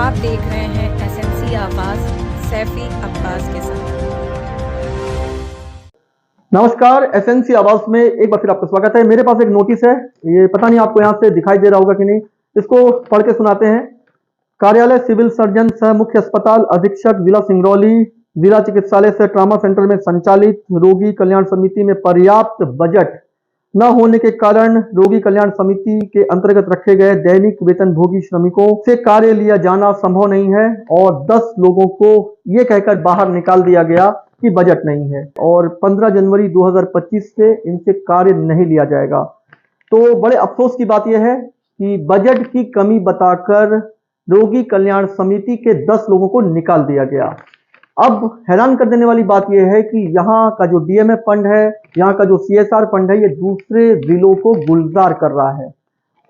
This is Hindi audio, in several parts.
आप देख रहे हैं एसएनसी आवाज सैफी अब्बास के साथ। नमस्कार, एसएनसी आवाज में एक बार फिर आपका स्वागत है। मेरे पास एक नोटिस है, ये पता नहीं आपको यहाँ से दिखाई दे रहा होगा कि नहीं, इसको पढ़ के सुनाते हैं। कार्यालय सिविल सर्जन सह मुख्य अस्पताल अधीक्षक जिला सिंगरौली जिला चिकित्सालय से ट्रामा सेंटर में संचालित रोगी कल्याण समिति में पर्याप्त बजट न होने के कारण रोगी कल्याण समिति के अंतर्गत रखे गए दैनिक वेतनभोगी श्रमिकों से कार्य लिया जाना संभव नहीं है और 10 लोगों को ये कहकर बाहर निकाल दिया गया कि बजट नहीं है और 15 जनवरी 2025 से इनसे कार्य नहीं लिया जाएगा। तो बड़े अफसोस की बात यह है कि बजट की कमी बताकर रोगी कल्याण समिति के 10 लोगों को निकाल दिया गया। अब हैरान कर देने वाली बात यह है कि यहाँ का जो डीएमएफ फंड है, यहाँ का जो सीएसआर फंड है, ये दूसरे जिलों को गुलजार कर रहा है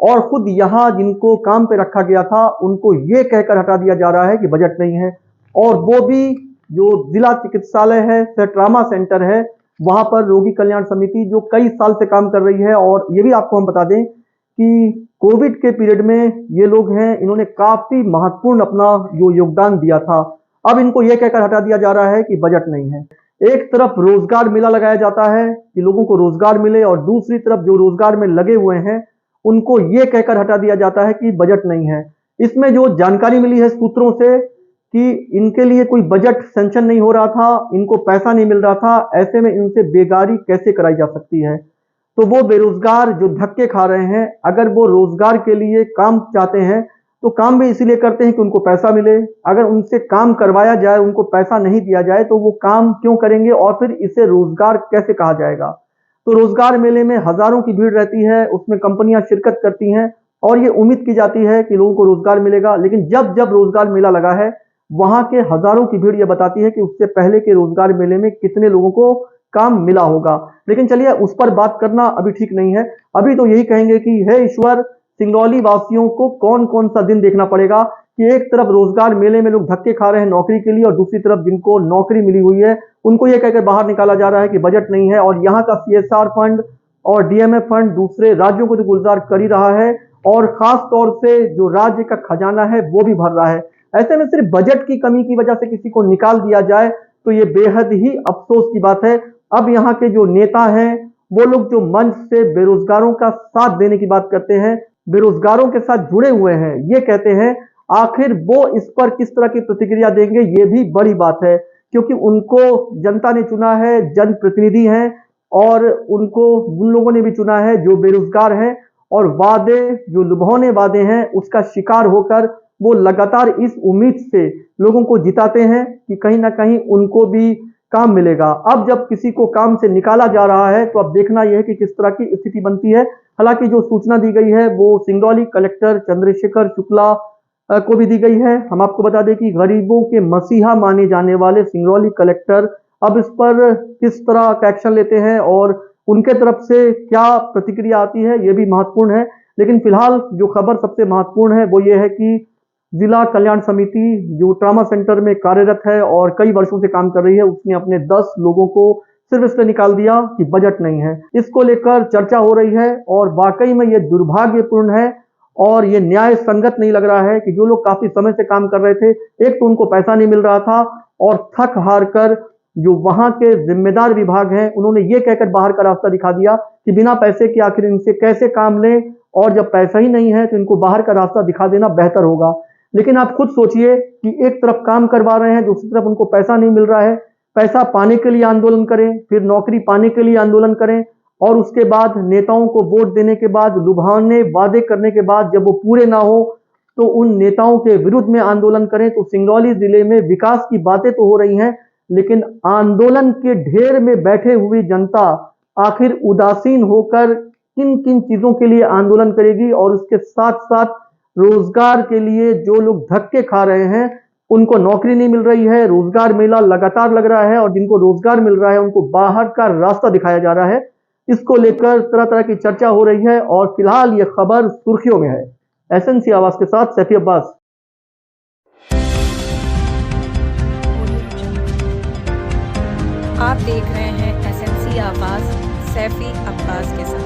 और खुद यहाँ जिनको काम पे रखा गया था उनको ये कहकर हटा दिया जा रहा है कि बजट नहीं है। और वो भी जो जिला चिकित्सालय है, ट्रामा सेंटर है, वहां पर रोगी कल्याण समिति जो कई साल से काम कर रही है। और ये भी आपको हम बता दें कि कोविड के पीरियड में ये लोग हैं, इन्होंने काफी महत्वपूर्ण अपना जो योगदान दिया था। अब इनको यह कहकर हटा दिया जा रहा है कि बजट नहीं है। एक तरफ रोजगार मेला लगाया जाता है कि लोगों को रोजगार मिले और दूसरी तरफ जो रोजगार में लगे हुए हैं उनको यह कहकर हटा दिया जाता है कि बजट नहीं है। इसमें जो जानकारी मिली है सूत्रों से कि इनके लिए कोई बजट सेंक्शन नहीं हो रहा था, इनको पैसा नहीं मिल रहा था, ऐसे में इनसे बेगारी कैसे कराई जा सकती है। तो वो बेरोजगार जो धक्के खा रहे हैं, अगर वो रोजगार के लिए काम चाहते हैं तो काम भी इसीलिए करते हैं कि उनको पैसा मिले। अगर उनसे काम करवाया जाए, उनको पैसा नहीं दिया जाए तो वो काम क्यों करेंगे और फिर इसे रोजगार कैसे कहा जाएगा। तो रोजगार मेले में हजारों की भीड़ रहती है, उसमें कंपनियां शिरकत करती हैं और ये उम्मीद की जाती है कि लोगों को रोजगार मिलेगा। लेकिन जब जब रोजगार मेला लगा है, वहां के हजारों की भीड़ ये बताती है कि उससे पहले के रोजगार मेले में कितने लोगों को काम मिला होगा। लेकिन चलिए, उस पर बात करना अभी ठीक नहीं है। अभी तो यही कहेंगे कि हे ईश्वर, सिंगरौली वासियों को कौन कौन सा दिन देखना पड़ेगा कि एक तरफ रोजगार मेले में लोग धक्के खा रहे हैं नौकरी के लिए और दूसरी तरफ जिनको नौकरी मिली हुई है उनको यह कहकर बाहर निकाला जा रहा है कि बजट नहीं है। और यहाँ का सीएसआर फंड और डीएमएफ फंड दूसरे राज्यों को तो गुलजार कर ही रहा है और खास तौर से जो राज्य का खजाना है वो भी भर रहा है। ऐसे में सिर्फ बजट की कमी की वजह से किसी को निकाल दिया जाए तो ये बेहद ही अफसोस की बात है। अब यहाँ के जो नेता हैं वो लोग जो मंच से बेरोजगारों का साथ देने की बात करते हैं, बेरोजगारों के साथ जुड़े हुए हैं, ये कहते हैं, आखिर वो इस पर किस तरह की प्रतिक्रिया देंगे ये भी बड़ी बात है, क्योंकि उनको जनता ने चुना है, जनप्रतिनिधि हैं और उनको उन लोगों ने भी चुना है जो बेरोजगार हैं और वादे जो लुभावने वादे हैं उसका शिकार होकर वो लगातार इस उम्मीद से लोगों को जिताते हैं कि कहीं ना कहीं उनको भी काम मिलेगा। अब जब किसी को काम से निकाला जा रहा है तो अब देखना यह है कि किस तरह की स्थिति बनती है। हालांकि जो सूचना दी गई है वो सिंगरौली कलेक्टर चंद्रशेखर शुक्ला को भी दी गई है। हम आपको बता दें कि गरीबों के मसीहा माने जाने वाले सिंगरौली कलेक्टर अब इस पर किस तरह का एक्शन लेते हैं और उनके तरफ से क्या प्रतिक्रिया आती है ये भी महत्वपूर्ण है। लेकिन फिलहाल जो खबर सबसे महत्वपूर्ण है वो ये है कि जिला कल्याण समिति जो ट्रामा सेंटर में कार्यरत है और कई वर्षों से काम कर रही है, उसने अपने 10 लोगों को सिर्फ इसलिए निकाल दिया कि बजट नहीं है। इसको लेकर चर्चा हो रही है और वाकई में ये दुर्भाग्यपूर्ण है और ये न्याय संगत नहीं लग रहा है कि जो लोग काफी समय से काम कर रहे थे, एक तो उनको पैसा नहीं मिल रहा था और थक हार कर जो वहां के जिम्मेदार विभाग हैं उन्होंने ये कहकर बाहर का रास्ता दिखा दिया कि बिना पैसे के आखिर इनसे कैसे काम लें और जब पैसा ही नहीं है तो इनको बाहर का रास्ता दिखा देना बेहतर होगा। लेकिन आप खुद सोचिए कि एक तरफ काम करवा रहे हैं, दूसरी तरफ उनको पैसा नहीं मिल रहा है। पैसा पाने के लिए आंदोलन करें, फिर नौकरी पाने के लिए आंदोलन करें और उसके बाद नेताओं को वोट देने के बाद, लुभावने वादे करने के बाद जब वो पूरे ना हो तो उन नेताओं के विरुद्ध में आंदोलन करें। तो सिंगरौली जिले में विकास की बातें तो हो रही हैं, लेकिन आंदोलन के ढेर में बैठे हुई जनता आखिर उदासीन होकर किन किन चीजों के लिए आंदोलन करेगी और उसके साथ साथ रोजगार के लिए जो लोग धक्के खा रहे हैं उनको नौकरी नहीं मिल रही है, रोजगार मेला लगातार लग रहा है और जिनको रोजगार मिल रहा है उनको बाहर का रास्ता दिखाया जा रहा है। इसको लेकर तरह तरह की चर्चा हो रही है और फिलहाल ये खबर सुर्खियों में है। एसएनसी आवाज के साथ सैफी अब्बास। आप देख रहे हैं एसएनसी आवाज सैफी अब्बास के साथ।